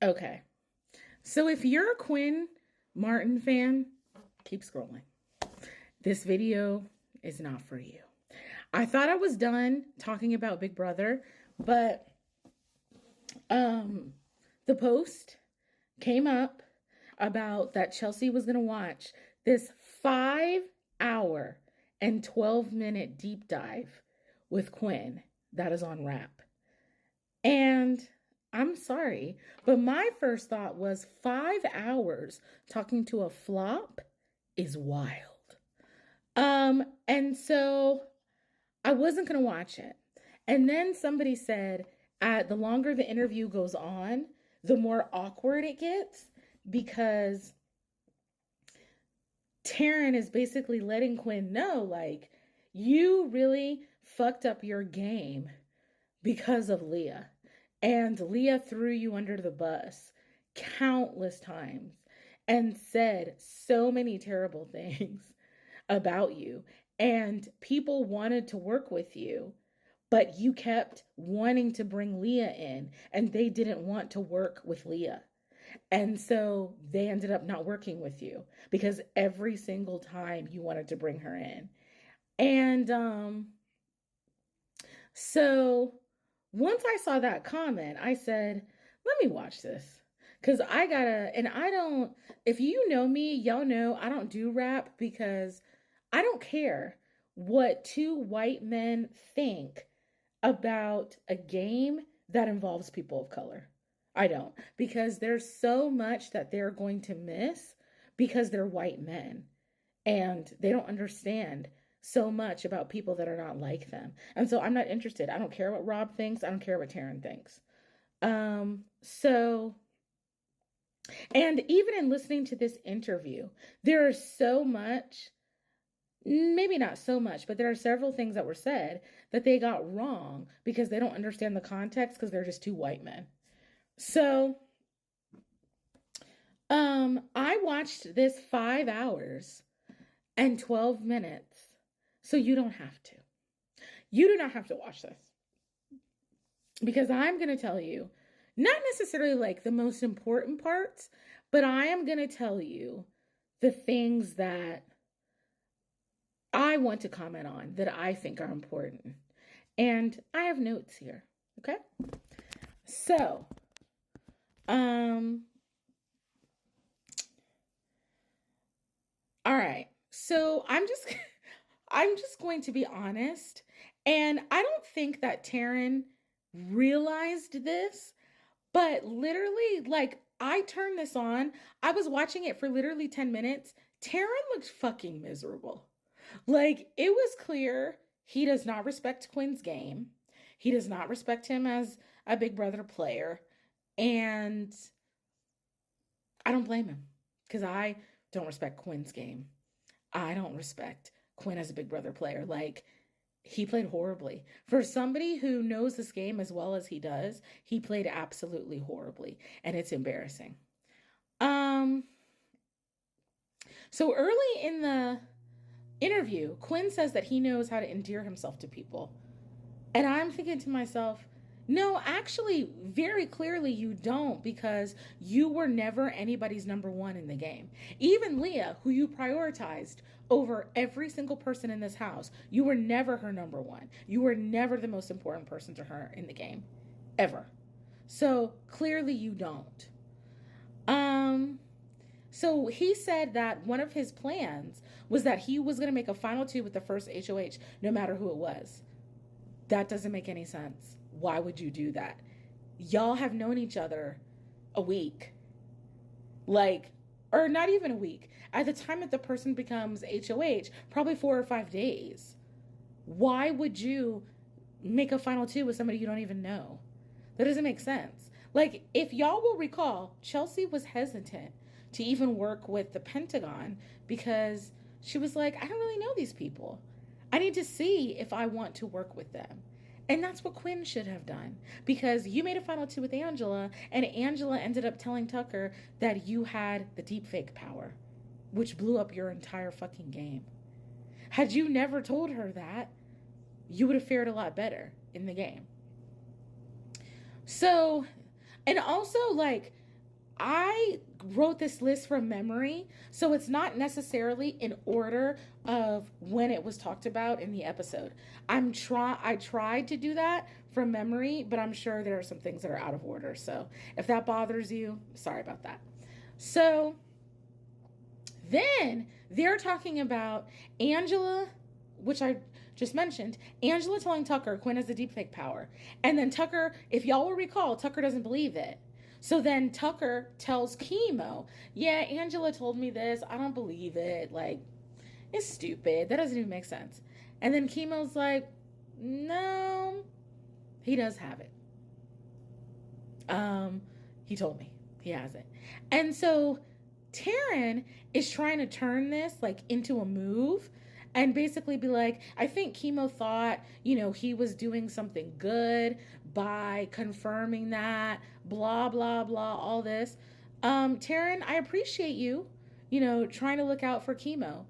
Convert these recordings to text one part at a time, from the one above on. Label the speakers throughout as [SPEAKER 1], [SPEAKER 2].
[SPEAKER 1] Okay. So if you're a Quinn Martin fan, keep scrolling. This video is not for you. I thought I was done talking about Big Brother, but the post came up about that Chelsea was going to watch this 5 hour and 12-minute deep dive with Quinn that is on Wrap. And I'm sorry, but my first thought was 5 hours talking to a flop is wild. And so I wasn't going to watch it. And then somebody said, the longer the interview goes on, the more awkward it gets because Taryn is basically letting Quinn know, like, you really fucked up your game because of Leah. And Leah threw you under the bus countless times and said so many terrible things about you. And people wanted to work with you, but you kept wanting to bring Leah in, and they didn't want to work with Leah. And so they ended up not working with you because every single time you wanted to bring her in. And so once I saw that comment, I said, let me watch this. Because if you know me, y'all know I don't do rap because I don't care what two white men think about a game that involves people of color. I don't. Because there's so much that they're going to miss because they're white men. And they don't understand so much about people that are not like them. And so I'm not interested. I don't care what Rob thinks. I don't care what Taryn thinks. And even in listening to this interview, there is so much, maybe not so much, but there are several things that were said that they got wrong because they don't understand the context because they're just two white men. So, I watched this 5 hours and 12 minutes. So you don't have to. You do not have to watch this. Because I'm going to tell you, not necessarily like the most important parts, but I am going to tell you the things that I want to comment on that I think are important. And I have notes here. Okay? So, all right. So I'm just going to be honest. And I don't think that Taryn realized this, but literally, like, I turned this on. I was watching it for literally 10 minutes. Taryn looked fucking miserable. Like, it was clear he does not respect Quinn's game. He does not respect him as a Big Brother player. And I don't blame him because I don't respect Quinn's game. I don't respect Quinn as a Big Brother player. Like, he played horribly. For somebody who knows this game as well as he does, he played absolutely horribly. And it's embarrassing. So early in the interview, Quinn says that he knows how to endear himself to people. And I'm thinking to myself, no, actually, very clearly you don't, because you were never anybody's number one in the game. Even Leah, who you prioritized over every single person in this house, you were never her number one. You were never the most important person to her in the game, ever. So clearly you don't. So he said that one of his plans was that he was going to make a final two with the first HOH, no matter who it was. That doesn't make any sense. Why would you do that? Y'all have known each other a week. Like, or not even a week. At the time that the person becomes HOH, probably 4 or 5 days. Why would you make a final two with somebody you don't even know? That doesn't make sense. Like, if y'all will recall, Chelsea was hesitant to even work with the Pentagon because she was like, I don't really know these people. I need to see if I want to work with them. And that's what Quinn should have done. Because you made a final two with Angela, and Angela ended up telling Tucker that you had the deepfake power, which blew up your entire fucking game. Had you never told her that, you would have fared a lot better in the game. So, and also, like, I wrote this list from memory, so it's not necessarily in order of when it was talked about in the episode. I tried to do that from memory, but I'm sure there are some things that are out of order. So if that bothers you, sorry about that. So then they're talking about Angela, which I just mentioned, Angela telling Tucker Quinn has the deepfake power. And then Tucker, if y'all will recall, Tucker doesn't believe it. So then Tucker tells Chemo, yeah, Angela told me this. I don't believe it. Like, it's stupid. That doesn't even make sense. And then Chemo's like, no, he does have it. He told me he has it. And so Taryn is trying to turn this like into a move and basically be like, I think Chemo thought, he was doing something good by confirming that, blah, blah, blah, all this. Taryn, I appreciate you, trying to look out for Chemo.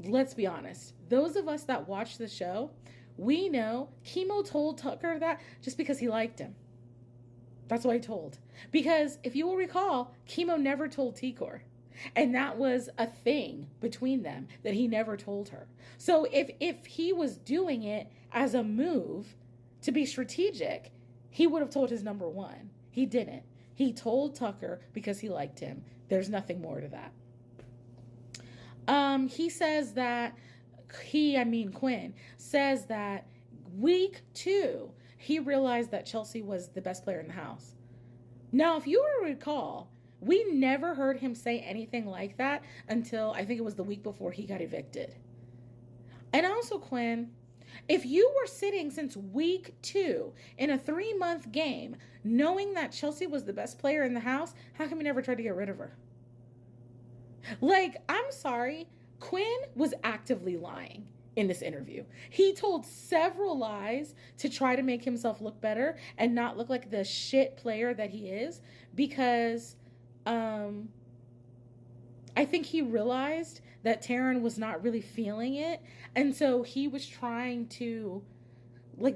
[SPEAKER 1] Let's be honest. Those of us that watch the show, we know Chemo told Tucker that just because he liked him. That's what he told. Because if you will recall, Chemo never told T-Core. And that was a thing between them that he never told her. So if he was doing it as a move to be strategic, he would have told his number one. He didn't. He told Tucker because he liked him. There's nothing more to that. He says that Quinn says that week 2, he realized that Chelsea was the best player in the house. Now, if you will recall, we never heard him say anything like that until I think it was the week before he got evicted. And also, Quinn, if you were sitting since week 2 in a 3-month game knowing that Chelsea was the best player in the house, how come you never tried to get rid of her? Like, I'm sorry, Quinn was actively lying in this interview. He told several lies to try to make himself look better and not look like the shit player that he is because I think he realized that Taryn was not really feeling it. And so he was trying to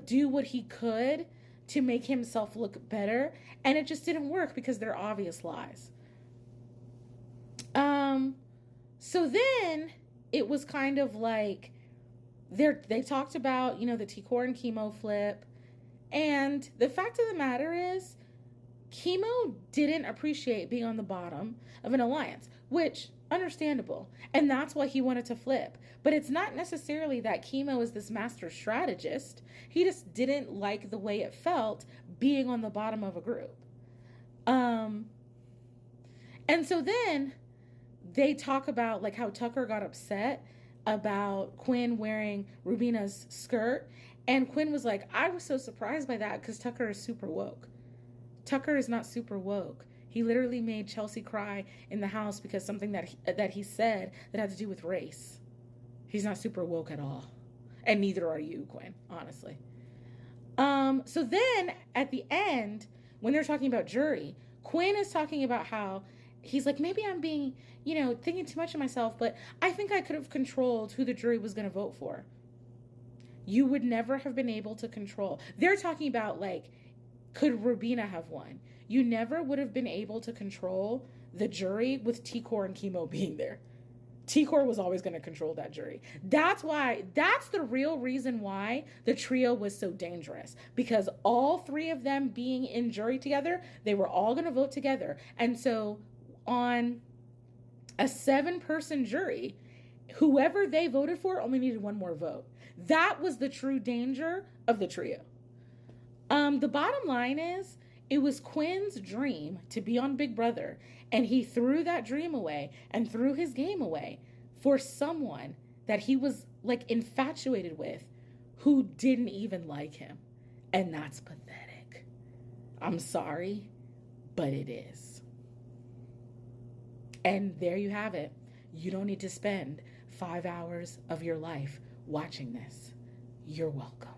[SPEAKER 1] do what he could to make himself look better. And it just didn't work because they're obvious lies. So then it was kind of like they talked about, the T-Core and Chemo flip. And the fact of the matter is, Chemo didn't appreciate being on the bottom of an alliance, which, understandable. And that's why he wanted to flip. But it's not necessarily that Chemo is this master strategist. He just didn't like the way it felt being on the bottom of a group. And so then they talk about how Tucker got upset about Quinn wearing Rubina's skirt. And Quinn was like, I was so surprised by that because Tucker is super woke. Tucker is not super woke. He literally made Chelsea cry in the house because something that he said that had to do with race. He's not super woke at all. And neither are you, Quinn, honestly. So then at the end, when they're talking about jury, Quinn is talking about how he's like, maybe I'm being, thinking too much of myself, but I think I could have controlled who the jury was going to vote for. You would never have been able to control. They're talking about could Rubina have won? You never would have been able to control the jury with T-Core and Chemo being there. T-Core was always going to control that jury. That's the real reason why the trio was so dangerous. Because all 3 of them being in jury together, they were all going to vote together. And so on a 7-person jury, whoever they voted for only needed 1 more vote. That was the true danger of the trio. The bottom line is, it was Quinn's dream to be on Big Brother, and he threw that dream away and threw his game away for someone that he was infatuated with who didn't even like him. And that's pathetic. I'm sorry, but it is. And there you have it. You don't need to spend 5 hours of your life watching this. You're welcome.